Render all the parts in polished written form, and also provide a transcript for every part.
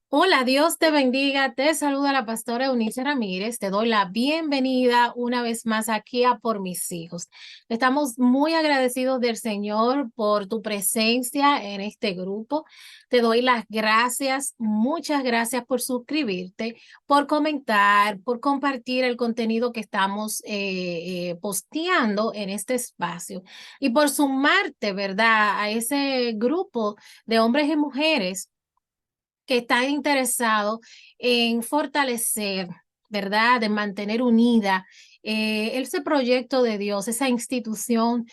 Hola, Dios te bendiga. Te saluda la pastora Eunice Ramírez. Te doy la bienvenida una vez más aquí a Por Mis Hijos. Estamos muy agradecidos del Señor por tu presencia en este grupo. Te doy las gracias, muchas gracias por suscribirte, por comentar, por compartir el contenido que estamos posteando en este espacio y por sumarte, ¿verdad?, a ese grupo de hombres y mujeres que está interesado en fortalecer, ¿verdad? De mantener unida ese proyecto de Dios, esa institución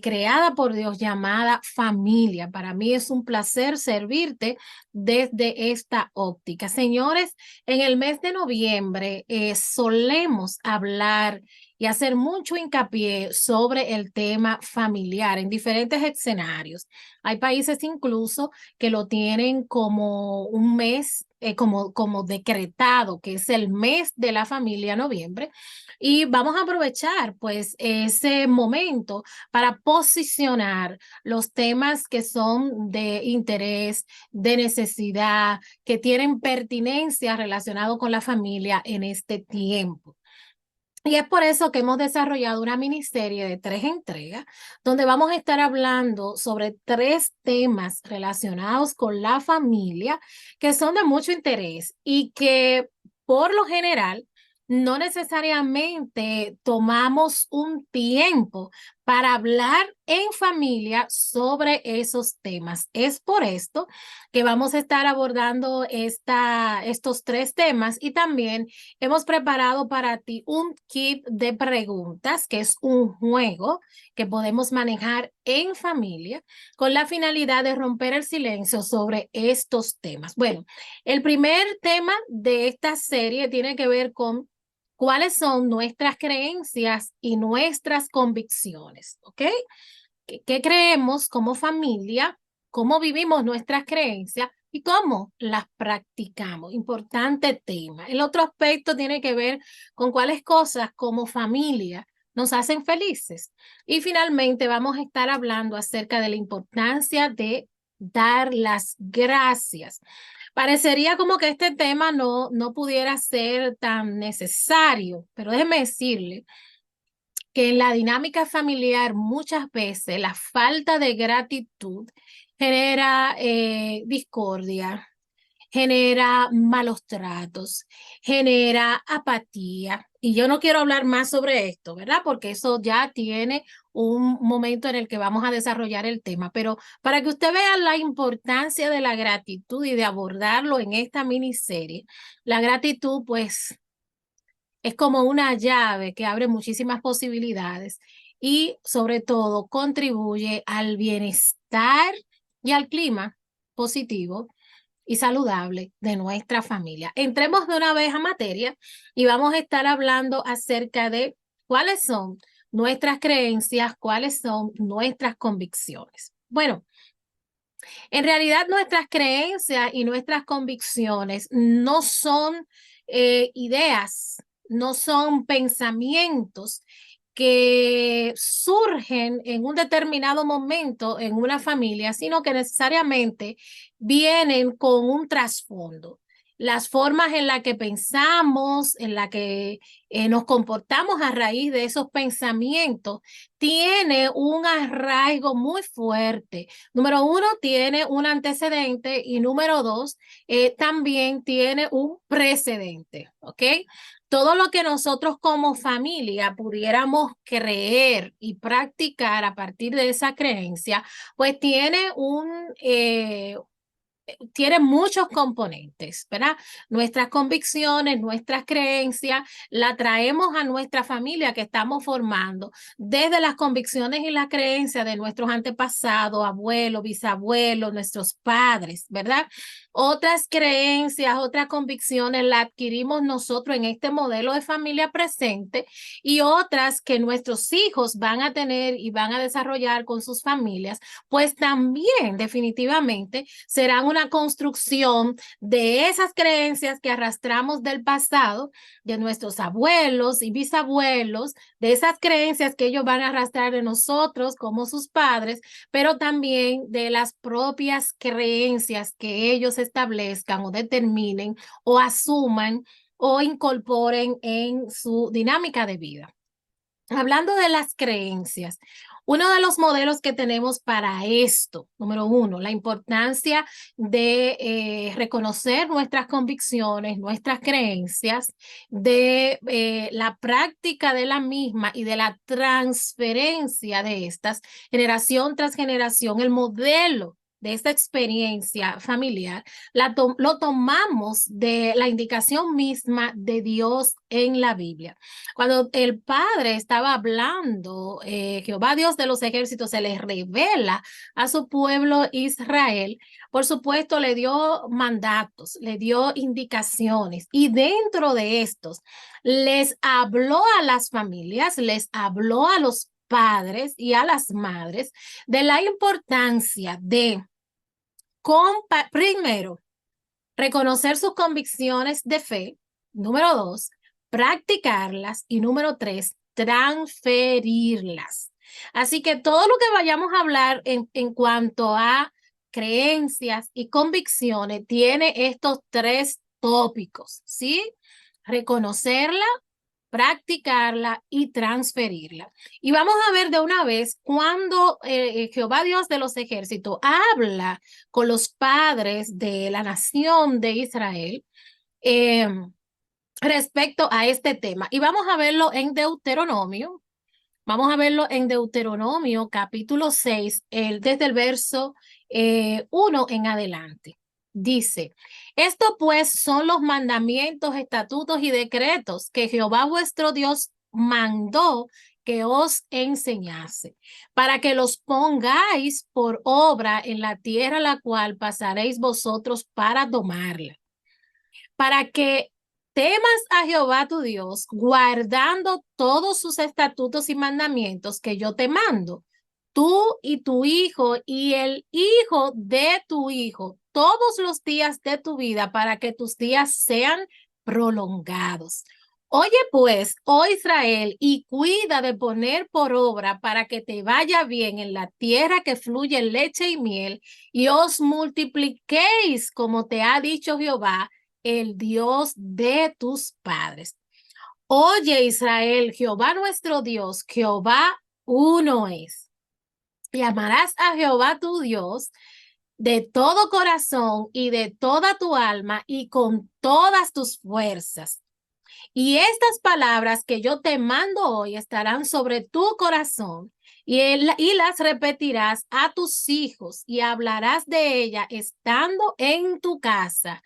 creada por Dios llamada familia. Para mí es un placer servirte desde esta óptica. Señores, en el mes de noviembre solemos hablar y hacer mucho hincapié sobre el tema familiar en diferentes escenarios. Hay países incluso que lo tienen como un mes, como decretado, que es el mes de la familia, noviembre, y vamos a aprovechar pues ese momento para posicionar los temas que son de interés, de necesidad, que tienen pertinencia relacionado con la familia en este tiempo. Y es por eso que hemos desarrollado una miniserie de 3 entregas, donde vamos a estar hablando sobre 3 temas relacionados con la familia que son de mucho interés y que por lo general no necesariamente tomamos un tiempo para hablar en familia sobre esos temas. Es por esto que vamos a estar abordando estos 3 temas y también hemos preparado para ti un kit de preguntas, que es un juego que podemos manejar en familia con la finalidad de romper el silencio sobre estos temas. Bueno, el primer tema de esta serie tiene que ver con cuáles son nuestras creencias y nuestras convicciones, ¿ok? ¿Qué creemos como familia? ¿Cómo vivimos nuestras creencias? ¿Y cómo las practicamos? Importante tema. El otro aspecto tiene que ver con cuáles cosas como familia nos hacen felices. Y finalmente vamos a estar hablando acerca de la importancia de dar las gracias. Parecería como que este tema no pudiera ser tan necesario, pero déjeme decirle que en la dinámica familiar muchas veces la falta de gratitud genera discordia, genera malos tratos, genera apatía. Y yo no quiero hablar más sobre esto, ¿verdad? Porque eso ya tiene un momento en el que vamos a desarrollar el tema. Pero para que usted vea la importancia de la gratitud y de abordarlo en esta miniserie, la gratitud pues es como una llave que abre muchísimas posibilidades y sobre todo contribuye al bienestar y al clima positivo y saludable de nuestra familia. Entremos de una vez a materia y vamos a estar hablando acerca de cuáles son nuestras creencias, cuáles son nuestras convicciones. Bueno, en realidad nuestras creencias y nuestras convicciones no son ideas, no son pensamientos que surgen en un determinado momento en una familia, sino que necesariamente vienen con un trasfondo. Las formas en las que pensamos, en las que nos comportamos a raíz de esos pensamientos, tiene un arraigo muy fuerte. Número uno, tiene un antecedente y número dos, también tiene un precedente, ¿ok? Todo lo que nosotros como familia pudiéramos creer y practicar a partir de esa creencia, pues tiene muchos componentes, ¿verdad? Nuestras convicciones, nuestras creencias, la traemos a nuestra familia que estamos formando, desde las convicciones y las creencias de nuestros antepasados, abuelos, bisabuelos, nuestros padres, ¿verdad? Otras creencias, otras convicciones las adquirimos nosotros en este modelo de familia presente y otras que nuestros hijos van a tener y van a desarrollar con sus familias, pues también definitivamente serán una construcción de esas creencias que arrastramos del pasado, de nuestros abuelos y bisabuelos, de esas creencias que ellos van a arrastrar de nosotros como sus padres, pero también de las propias creencias que ellos establezcan o determinen o asuman o incorporen en su dinámica de vida. Hablando de las creencias, uno de los modelos que tenemos para esto, número uno, la importancia de reconocer nuestras convicciones, nuestras creencias, de la práctica de la misma y de la transferencia de estas generación tras generación, el modelo de esta experiencia familiar, lo tomamos de la indicación misma de Dios en la Biblia. Cuando el Padre estaba hablando, Jehová Dios de los ejércitos se les revela a su pueblo Israel, por supuesto le dio mandatos, le dio indicaciones y dentro de estos les habló a las familias, les habló a los padres y a las madres de la importancia de primero, reconocer sus convicciones de fe. Número dos, practicarlas. Y número tres, transferirlas. Así que todo lo que vayamos a hablar en cuanto a creencias y convicciones tiene estos tres tópicos, ¿sí? Reconocerla, practicarla y transferirla. Y vamos a ver de una vez cuando Jehová Dios de los ejércitos habla con los padres de la nación de Israel respecto a este tema. Y vamos a verlo en Deuteronomio. Vamos a verlo en Deuteronomio capítulo 6, desde el verso 1 en adelante. Dice, esto pues son los mandamientos, estatutos y decretos que Jehová vuestro Dios mandó que os enseñase, para que los pongáis por obra en la tierra la cual pasaréis vosotros para tomarla, para que temas a Jehová tu Dios, guardando todos sus estatutos y mandamientos que yo te mando, tú y tu hijo y el hijo de tu hijo, todos los días de tu vida, para que tus días sean prolongados. Oye pues, oh Israel, y cuida de poner por obra para que te vaya bien en la tierra que fluye leche y miel, y os multipliquéis como te ha dicho Jehová, el Dios de tus padres. Oye Israel, Jehová nuestro Dios, Jehová uno es. Y amarás a Jehová tu Dios de todo corazón y de toda tu alma y con todas tus fuerzas. Y estas palabras que yo te mando hoy estarán sobre tu corazón y las repetirás a tus hijos y hablarás de ella estando en tu casa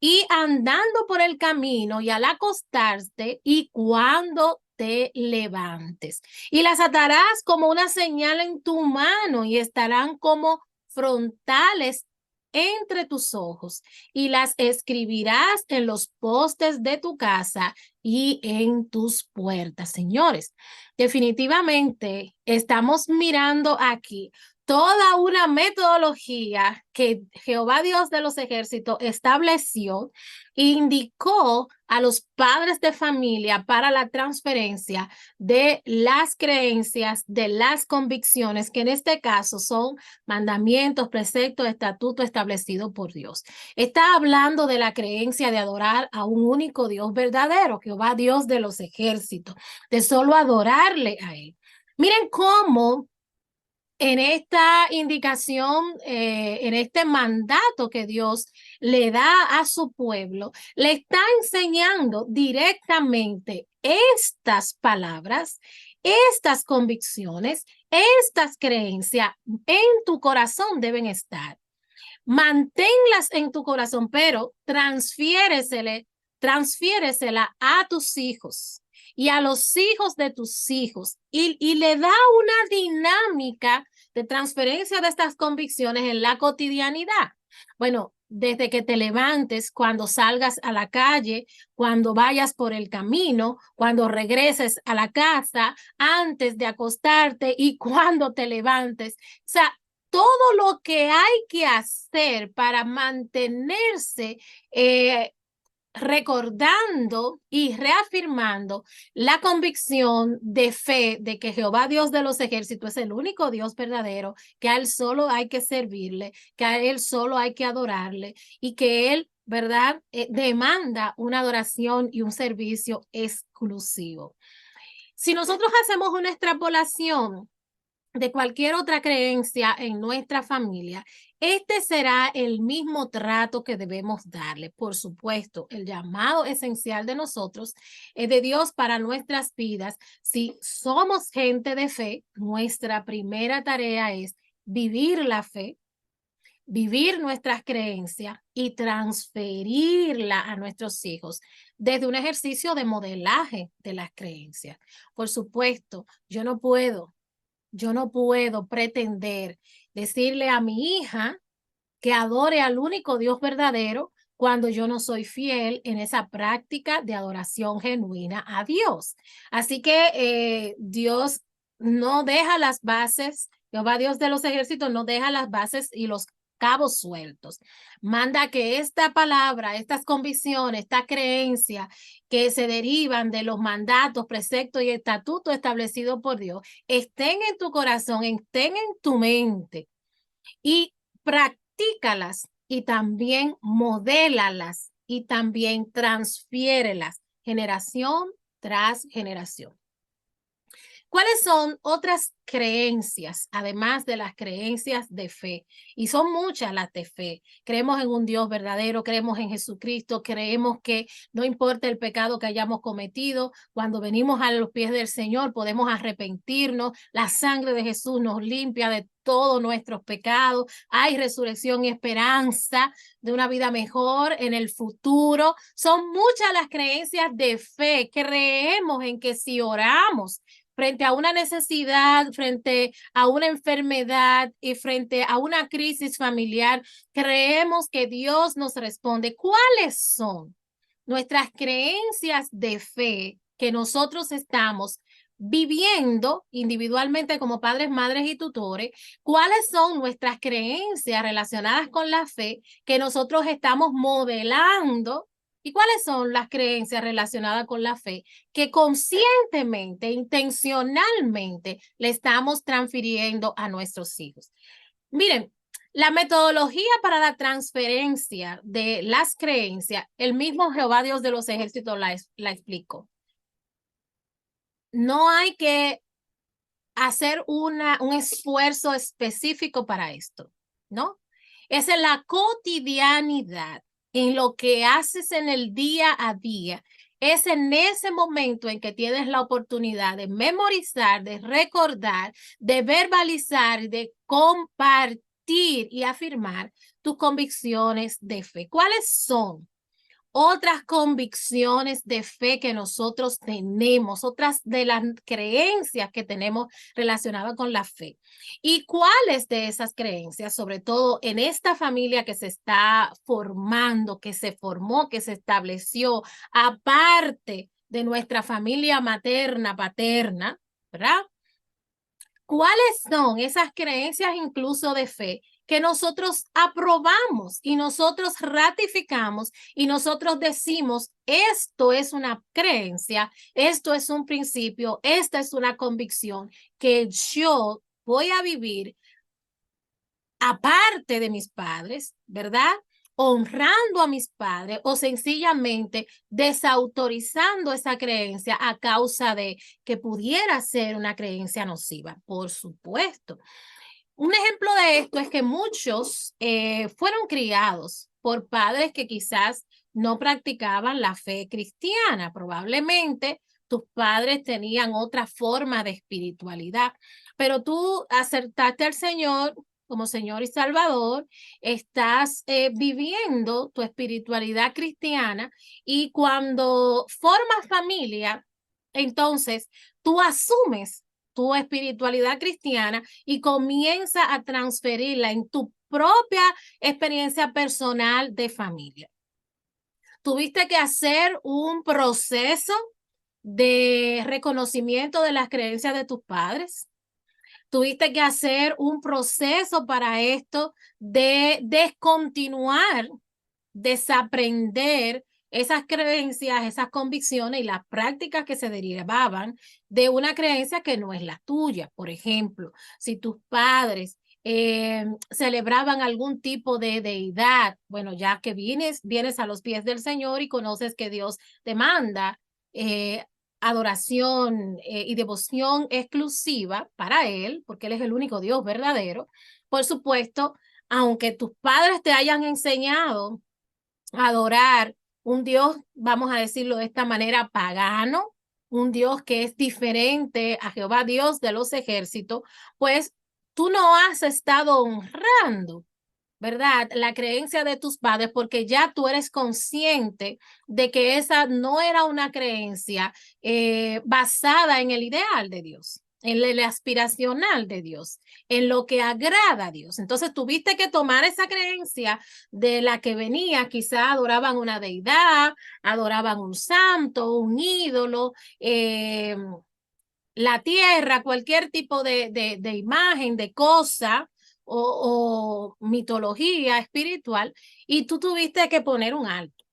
y andando por el camino y al acostarte y cuando te levantes. Y las atarás como una señal en tu mano y estarán como frontales entre tus ojos y las escribirás en los postes de tu casa y en tus puertas. Señores, definitivamente estamos mirando aquí toda una metodología que Jehová Dios de los ejércitos estableció e indicó a los padres de familia para la transferencia de las creencias, de las convicciones, que en este caso son mandamientos, preceptos, estatutos establecidos por Dios. Está hablando de la creencia de adorar a un único Dios verdadero, Jehová Dios de los ejércitos, de solo adorarle a él. Miren cómo en esta indicación, en este mandato que Dios le da a su pueblo, le está enseñando directamente estas palabras, estas convicciones, estas creencias en tu corazón deben estar. Manténlas en tu corazón, pero transfiéresela a tus hijos y a los hijos de tus hijos y le da una dinámica de transferencia de estas convicciones en la cotidianidad. Bueno, desde que te levantes, cuando salgas a la calle, cuando vayas por el camino, cuando regreses a la casa, antes de acostarte y cuando te levantes. O sea, todo lo que hay que hacer para mantenerse recordando y reafirmando la convicción de fe de que Jehová Dios de los ejércitos es el único Dios verdadero, que a Él solo hay que servirle, que a Él solo hay que adorarle y que Él, ¿verdad? Demanda una adoración y un servicio exclusivo. Si nosotros hacemos una extrapolación de cualquier otra creencia en nuestra familia, este será el mismo trato que debemos darle. Por supuesto, el llamado esencial de nosotros es de Dios para nuestras vidas. Si somos gente de fe, nuestra primera tarea es vivir la fe, vivir nuestras creencias y transferirla a nuestros hijos desde un ejercicio de modelaje de las creencias. Por supuesto, yo no puedo pretender decirle a mi hija que adore al único Dios verdadero cuando yo no soy fiel en esa práctica de adoración genuina a Dios. Así que Dios no deja las bases, Jehová Dios de los ejércitos no deja las bases y los cabos sueltos. Manda que esta palabra, estas convicciones, esta creencia que se derivan de los mandatos, preceptos y estatutos establecidos por Dios, estén en tu corazón, estén en tu mente y practícalas y también modélalas y también transfiérelas generación tras generación. ¿Cuáles son otras creencias, además de las creencias de fe? Y son muchas las de fe. Creemos en un Dios verdadero, creemos en Jesucristo, creemos que no importa el pecado que hayamos cometido, cuando venimos a los pies del Señor podemos arrepentirnos, la sangre de Jesús nos limpia de todos nuestros pecados, hay resurrección y esperanza de una vida mejor en el futuro. Son muchas las creencias de fe. Creemos en que si oramos frente a una necesidad, frente a una enfermedad y frente a una crisis familiar, creemos que Dios nos responde. ¿Cuáles son nuestras creencias de fe que nosotros estamos viviendo individualmente como padres, madres y tutores? ¿Cuáles son nuestras creencias relacionadas con la fe que nosotros estamos modelando? ¿Y cuáles son las creencias relacionadas con la fe que conscientemente, intencionalmente le estamos transfiriendo a nuestros hijos? Miren, la metodología para la transferencia de las creencias, el mismo Jehová Dios de los ejércitos la explicó. No hay que hacer un esfuerzo específico para esto, ¿no? Es en la cotidianidad, en lo que haces en el día a día. Es en ese momento en que tienes la oportunidad de memorizar, de recordar, de verbalizar, de compartir y afirmar tus convicciones de fe. ¿Cuáles son otras convicciones de fe que nosotros tenemos, otras de las creencias que tenemos relacionadas con la fe? ¿Y cuáles de esas creencias, sobre todo en esta familia que se está formando, que se formó, que se estableció, aparte de nuestra familia materna, paterna, ¿verdad? ¿Cuáles son esas creencias incluso de fe que nosotros aprobamos y nosotros ratificamos y nosotros decimos, esto es una creencia, esto es un principio, esta es una convicción que yo voy a vivir aparte de mis padres, ¿verdad? Honrando a mis padres o sencillamente desautorizando esa creencia a causa de que pudiera ser una creencia nociva, por supuesto. Un ejemplo de esto es que muchos fueron criados por padres que quizás no practicaban la fe cristiana. Probablemente tus padres tenían otra forma de espiritualidad, pero tú acertaste al Señor como Señor y Salvador, estás viviendo tu espiritualidad cristiana y cuando formas familia, entonces tú asumes tu espiritualidad cristiana y comienza a transferirla en tu propia experiencia personal de familia. Tuviste que hacer un proceso de reconocimiento de las creencias de tus padres. Tuviste que hacer un proceso para esto de descontinuar, desaprender esas creencias, esas convicciones y las prácticas que se derivaban de una creencia que no es la tuya. Por ejemplo, si tus padres celebraban algún tipo de deidad, bueno, ya que vienes a los pies del Señor y conoces que Dios te manda adoración y devoción exclusiva para Él, porque Él es el único Dios verdadero. Por supuesto, aunque tus padres te hayan enseñado adorar un Dios, vamos a decirlo de esta manera, pagano, un Dios que es diferente a Jehová Dios de los ejércitos, pues tú no has estado honrando, ¿verdad? La creencia de tus padres porque ya tú eres consciente de que esa no era una creencia basada en el ideal de Dios, en el aspiracional de Dios, en lo que agrada a Dios. Entonces tuviste que tomar esa creencia de la que venía, quizá adoraban una deidad, adoraban un santo, un ídolo, la tierra, cualquier tipo de imagen, de cosa o mitología espiritual, y tú tuviste que poner un alto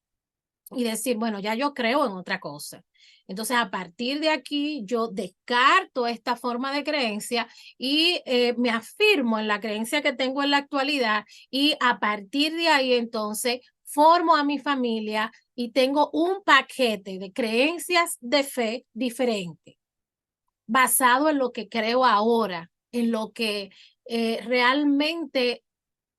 y decir, bueno, ya yo creo en otra cosa. Entonces, a partir de aquí, yo descarto esta forma de creencia y me afirmo en la creencia que tengo en la actualidad y a partir de ahí, entonces, formo a mi familia y tengo un paquete de creencias de fe diferente, basado en lo que creo ahora, en lo que realmente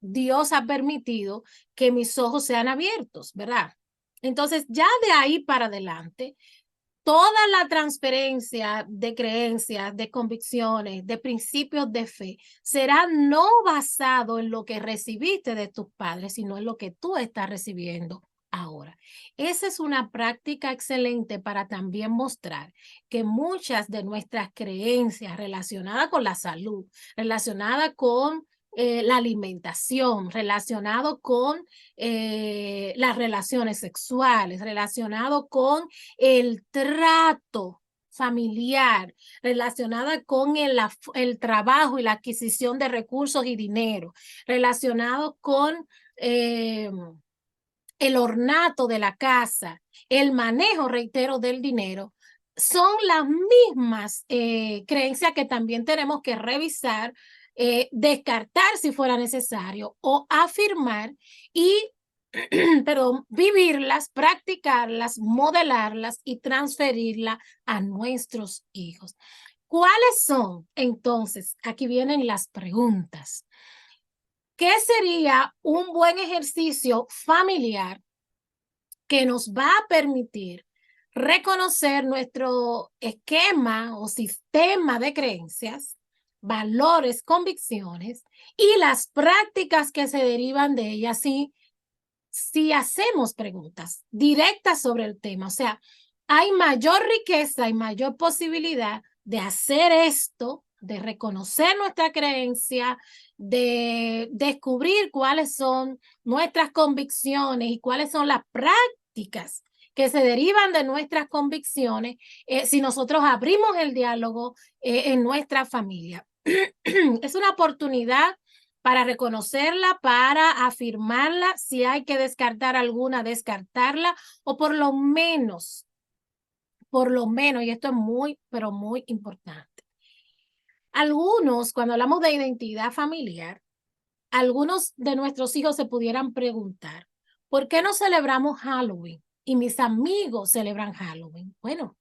Dios ha permitido que mis ojos sean abiertos, ¿verdad? Entonces, ya de ahí para adelante, toda la transferencia de creencias, de convicciones, de principios de fe, será no basado en lo que recibiste de tus padres, sino en lo que tú estás recibiendo ahora. Esa es una práctica excelente para también mostrar que muchas de nuestras creencias relacionadas con la salud, relacionadas con la alimentación, relacionado con las relaciones sexuales, relacionado con el trato familiar, relacionada con el trabajo y la adquisición de recursos y dinero, relacionado con el ornato de la casa, el manejo, reitero, del dinero, son las mismas creencias que también tenemos que revisar, descartar si fuera necesario o afirmar y perdón, vivirlas, practicarlas, modelarlas y transferirlas a nuestros hijos. ¿Cuáles son? Entonces, aquí vienen las preguntas. ¿Qué sería un buen ejercicio familiar que nos va a permitir reconocer nuestro esquema o sistema de creencias, valores, convicciones y las prácticas que se derivan de ellas si hacemos preguntas directas sobre el tema? O sea, hay mayor riqueza y mayor posibilidad de hacer esto, de reconocer nuestra creencia, de descubrir cuáles son nuestras convicciones y cuáles son las prácticas que se derivan de nuestras convicciones si nosotros abrimos el diálogo en nuestra familia. Es una oportunidad para reconocerla, para afirmarla, si hay que descartar alguna, descartarla, o por lo menos, y esto es muy, pero muy importante. Algunos, cuando hablamos de identidad familiar, algunos de nuestros hijos se pudieran preguntar, ¿por qué no celebramos Halloween? Y mis amigos celebran Halloween. Bueno,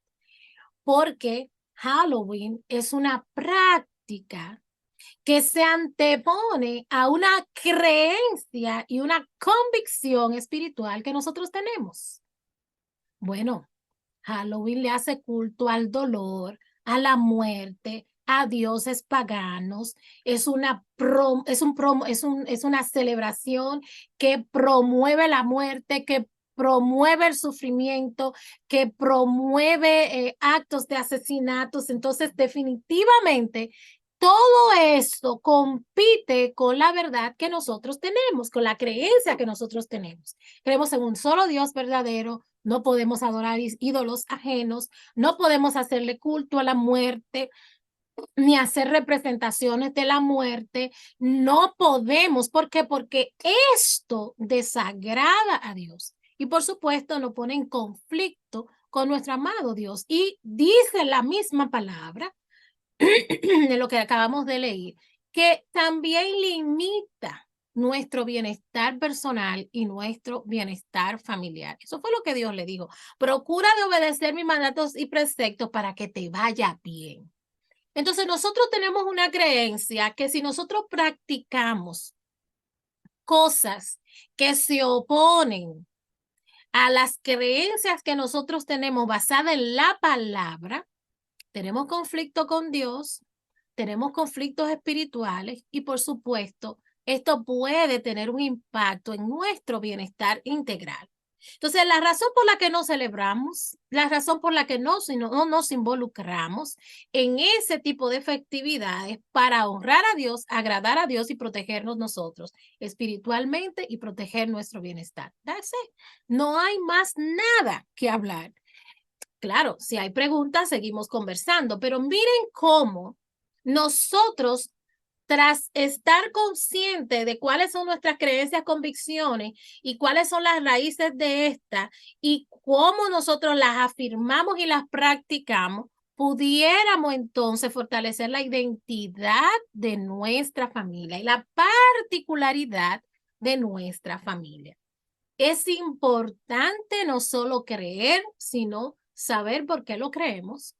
porque Halloween es una práctica que se antepone a una creencia y una convicción espiritual que nosotros tenemos. Bueno, Halloween le hace culto al dolor, a la muerte, a dioses paganos. Es una celebración que promueve la muerte, que promueve el sufrimiento, que promueve actos de asesinatos. Entonces, definitivamente, todo esto compite con la verdad que nosotros tenemos, con la creencia que nosotros tenemos. Creemos en un solo Dios verdadero, no podemos adorar ídolos ajenos, no podemos hacerle culto a la muerte, ni hacer representaciones de la muerte. No podemos. ¿Por qué? Porque esto desagrada a Dios. Y por supuesto nos pone en conflicto con nuestro amado Dios. Y dice la misma palabra de lo que acabamos de leer, que también limita nuestro bienestar personal y nuestro bienestar familiar. Eso fue lo que Dios le dijo. Procura de obedecer mis mandatos y preceptos para que te vaya bien. Entonces nosotros tenemos una creencia que si nosotros practicamos cosas que se oponen a las creencias que nosotros tenemos basadas en la palabra, tenemos conflicto con Dios, tenemos conflictos espirituales y por supuesto, esto puede tener un impacto en nuestro bienestar integral. Entonces, la razón por la que no celebramos, la razón por la que no nos involucramos en ese tipo de festividades para honrar a Dios, agradar a Dios y protegernos nosotros espiritualmente y proteger nuestro bienestar. That's it. No hay más nada que hablar. Claro, si hay preguntas, seguimos conversando, pero miren cómo nosotros, tras estar conscientes de cuáles son nuestras creencias, convicciones y cuáles son las raíces de estas y cómo nosotros las afirmamos y las practicamos, pudiéramos entonces fortalecer la identidad de nuestra familia y la particularidad de nuestra familia. Es importante no solo creer, sino saber por qué lo creemos.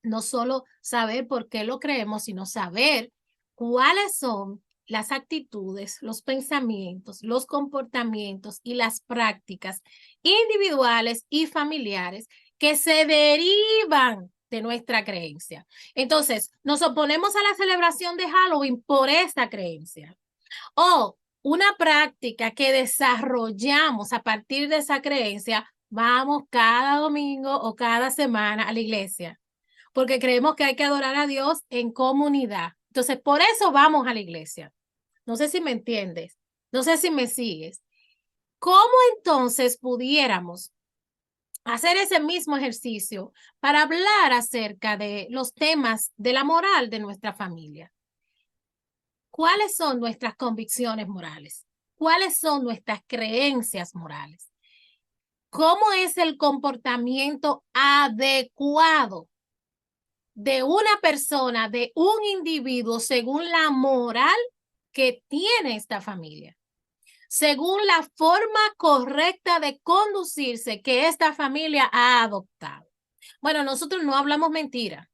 No solo saber por qué lo creemos, sino saber cuáles son las actitudes, los pensamientos, los comportamientos y las prácticas individuales y familiares que se derivan de nuestra creencia. Entonces, nos oponemos a la celebración de Halloween por esta creencia. O una práctica que desarrollamos a partir de esa creencia, vamos cada domingo o cada semana a la iglesia, porque creemos que hay que adorar a Dios en comunidad. Entonces, por eso vamos a la iglesia. No sé si me entiendes, no sé si me sigues. ¿Cómo entonces pudiéramos hacer ese mismo ejercicio para hablar acerca de los temas de la moral de nuestra familia? ¿Cuáles son nuestras convicciones morales? ¿Cuáles son nuestras creencias morales? ¿Cómo es el comportamiento adecuado de una persona, de un individuo, según la moral que tiene esta familia? Según la forma correcta de conducirse que esta familia ha adoptado. Bueno, nosotros no hablamos mentira.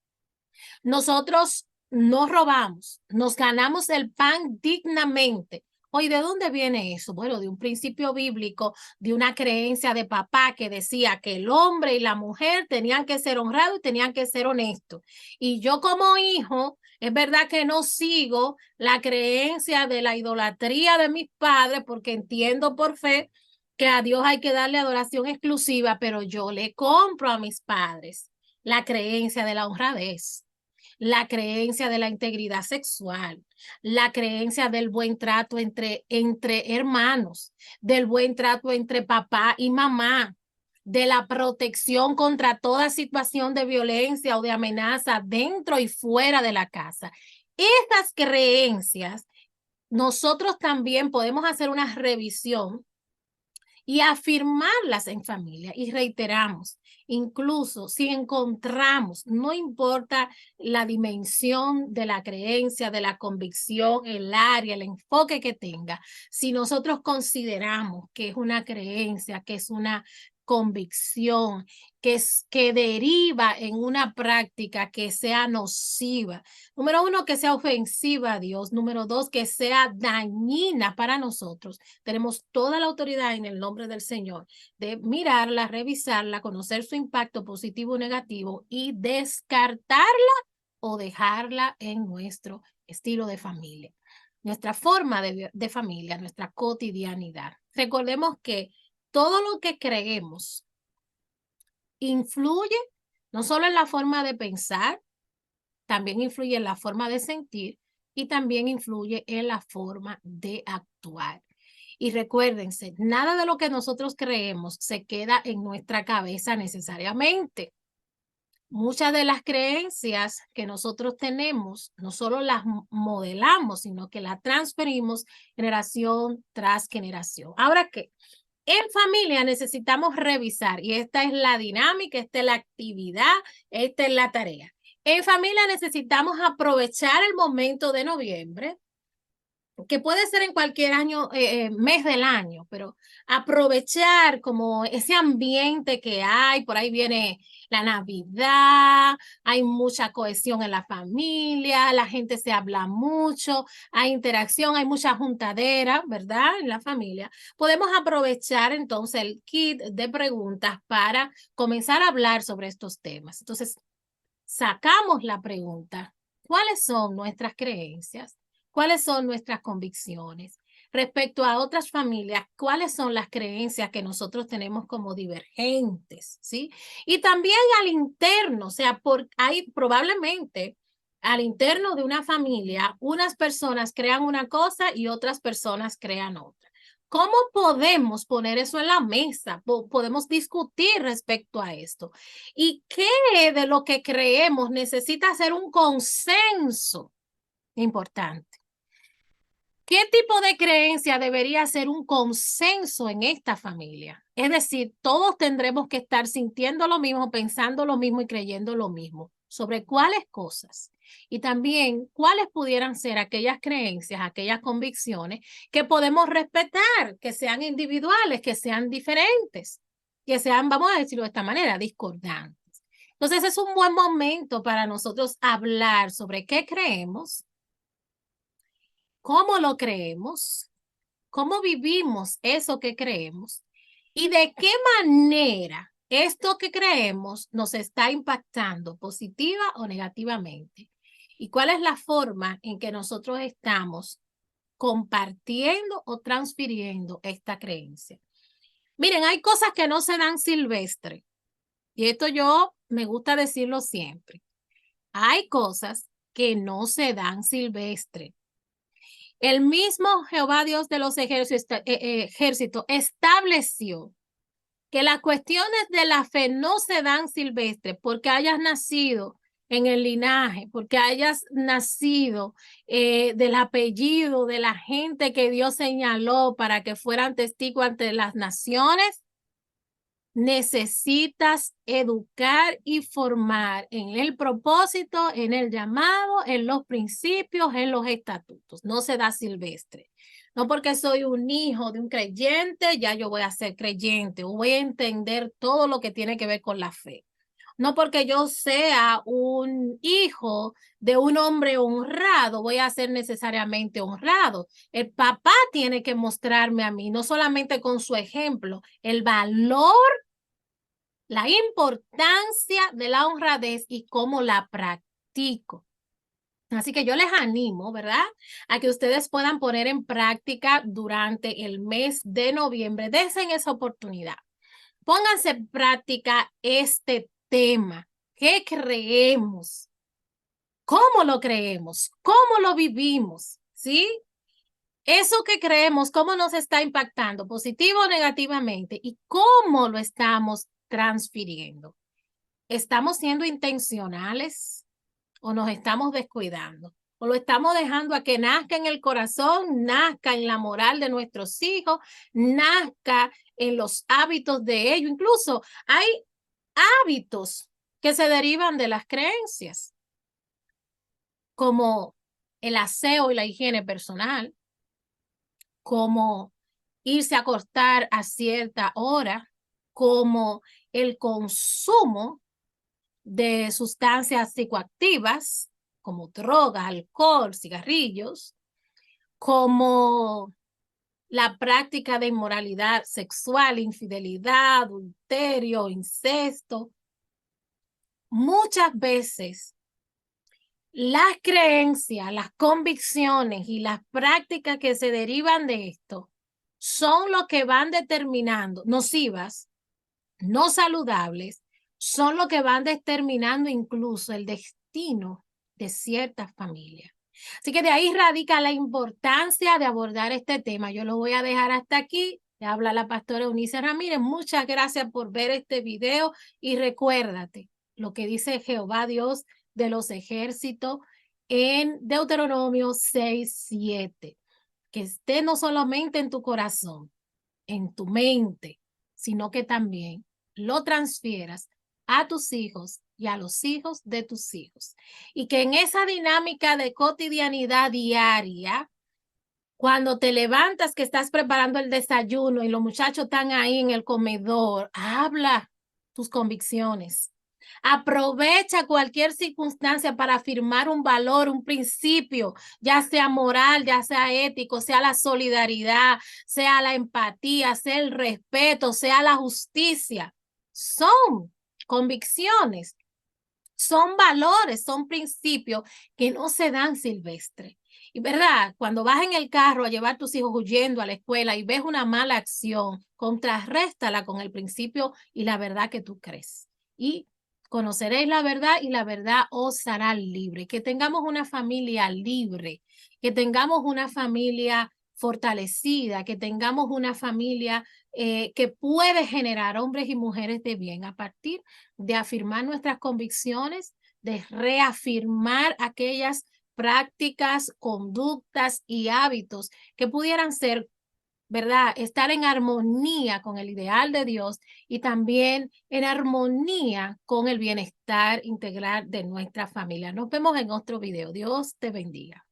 Nosotros no robamos, nos ganamos el pan dignamente. Oye, ¿de dónde viene eso? Bueno, de un principio bíblico, de una creencia de papá que decía que el hombre y la mujer tenían que ser honrados y tenían que ser honestos. Y yo como hijo, es verdad que no sigo la creencia de la idolatría de mis padres porque entiendo por fe que a Dios hay que darle adoración exclusiva, pero yo le compro a mis padres la creencia de la honradez, la creencia de la integridad sexual, la creencia del buen trato entre hermanos, del buen trato entre papá y mamá, de la protección contra toda situación de violencia o de amenaza dentro y fuera de la casa. Estas creencias, nosotros también podemos hacer una revisión y afirmarlas en familia. Y reiteramos, incluso si encontramos, no importa la dimensión de la creencia, de la convicción, el área, el enfoque que tenga, si nosotros consideramos que es una creencia, que es una convicción, que deriva en una práctica que sea nociva. Número uno, que sea ofensiva a Dios. Número dos, que sea dañina para nosotros. Tenemos toda la autoridad en el nombre del Señor de mirarla, revisarla, conocer su impacto positivo o negativo y descartarla o dejarla en nuestro estilo de familia, nuestra forma de familia, nuestra cotidianidad. Recordemos que todo lo que creemos influye no solo en la forma de pensar, también influye en la forma de sentir y también influye en la forma de actuar. Y recuérdense, nada de lo que nosotros creemos se queda en nuestra cabeza necesariamente. Muchas de las creencias que nosotros tenemos, no solo las modelamos, sino que las transferimos generación tras generación. Ahora que en familia necesitamos revisar, y esta es la dinámica, esta es la actividad, esta es la tarea. En familia necesitamos aprovechar el momento de noviembre, que puede ser en cualquier año, mes del año, pero aprovechar como ese ambiente que hay, por ahí viene la Navidad, hay mucha cohesión en la familia, la gente se habla mucho, hay interacción, hay mucha juntadera, ¿verdad? En la familia. Podemos aprovechar entonces el kit de preguntas para comenzar a hablar sobre estos temas. Entonces, sacamos la pregunta, ¿cuáles son nuestras creencias? ¿Cuáles son nuestras convicciones? Respecto a otras familias, ¿cuáles son las creencias que nosotros tenemos como divergentes? ¿Sí? Y también al interno, o sea, hay probablemente al interno de una familia, unas personas crean una cosa y otras personas crean otra. ¿Cómo podemos poner eso en la mesa? Podemos discutir respecto a esto. ¿Y qué de lo que creemos necesita ser un consenso importante? ¿Qué tipo de creencia debería ser un consenso en esta familia? Es decir, todos tendremos que estar sintiendo lo mismo, pensando lo mismo y creyendo lo mismo. ¿Sobre cuáles cosas? Y también cuáles pudieran ser aquellas creencias, aquellas convicciones que podemos respetar, que sean individuales, que sean diferentes, que sean, vamos a decirlo de esta manera, discordantes. Entonces es un buen momento para nosotros hablar sobre qué creemos, cómo lo creemos, cómo vivimos eso que creemos y de qué manera esto que creemos nos está impactando positiva o negativamente. Y cuál es la forma en que nosotros estamos compartiendo o transfiriendo esta creencia. Miren, hay cosas que no se dan silvestre. Y esto yo me gusta decirlo siempre. Hay cosas que no se dan silvestre. El mismo Jehová Dios de los ejércitos estableció que las cuestiones de la fe no se dan silvestre porque hayas nacido en el linaje, porque hayas nacido del apellido de la gente que Dios señaló para que fueran testigos ante las naciones. Necesitas educar y formar en el propósito, en el llamado, en los principios, en los estatutos. No se da silvestre. No porque soy un hijo de un creyente, ya yo voy a ser creyente o voy a entender todo lo que tiene que ver con la fe. No porque yo sea un hijo de un hombre honrado, voy a ser necesariamente honrado. El papá tiene que mostrarme a mí, no solamente con su ejemplo, el valor, la importancia de la honradez y cómo la practico. Así que yo les animo, ¿verdad? A que ustedes puedan poner en práctica durante el mes de noviembre. Dense esa oportunidad. Pónganse en práctica este tema. ¿Qué creemos? ¿Cómo lo creemos? ¿Cómo lo vivimos? ¿Sí? Eso que creemos, ¿cómo nos está impactando? ¿Positivo o negativamente? ¿Y cómo lo estamos transfiriendo? ¿Estamos siendo intencionales o nos estamos descuidando? ¿O lo estamos dejando a que nazca en el corazón, nazca en la moral de nuestros hijos, nazca en los hábitos de ellos? Incluso hay hábitos que se derivan de las creencias, como el aseo y la higiene personal, como irse a acostar a cierta hora, como el consumo de sustancias psicoactivas como drogas, alcohol, cigarrillos, como la práctica de inmoralidad sexual, infidelidad, adulterio, incesto. Muchas veces las creencias, las convicciones y las prácticas que se derivan de esto son lo que van determinando, nocivas, no saludables, son lo que van determinando incluso el destino de ciertas familias. Así que de ahí radica la importancia de abordar este tema. Yo lo voy a dejar hasta aquí. Le habla la pastora Eunice Ramírez. Muchas gracias por ver este video y recuérdate, lo que dice Jehová Dios de los ejércitos en Deuteronomio 6:7, que esté no solamente en tu corazón, en tu mente, sino que también lo transfieras a tus hijos y a los hijos de tus hijos. Y que en esa dinámica de cotidianidad diaria, cuando te levantas, que estás preparando el desayuno y los muchachos están ahí en el comedor, habla tus convicciones. Aprovecha cualquier circunstancia para afirmar un valor, un principio, ya sea moral, ya sea ético, sea la solidaridad, sea la empatía, sea el respeto, sea la justicia. Son convicciones, son valores, son principios que no se dan silvestre. Y verdad, cuando vas en el carro a llevar a tus hijos huyendo a la escuela y ves una mala acción, contrarréstala con el principio y la verdad que tú crees. Y conoceréis la verdad y la verdad os hará libre. Que tengamos una familia libre, que tengamos una familia fortalecida, que tengamos una familia que puede generar hombres y mujeres de bien a partir de afirmar nuestras convicciones, de reafirmar aquellas prácticas, conductas y hábitos que pudieran ser, ¿verdad? Estar en armonía con el ideal de Dios y también en armonía con el bienestar integral de nuestra familia. Nos vemos en otro video. Dios te bendiga.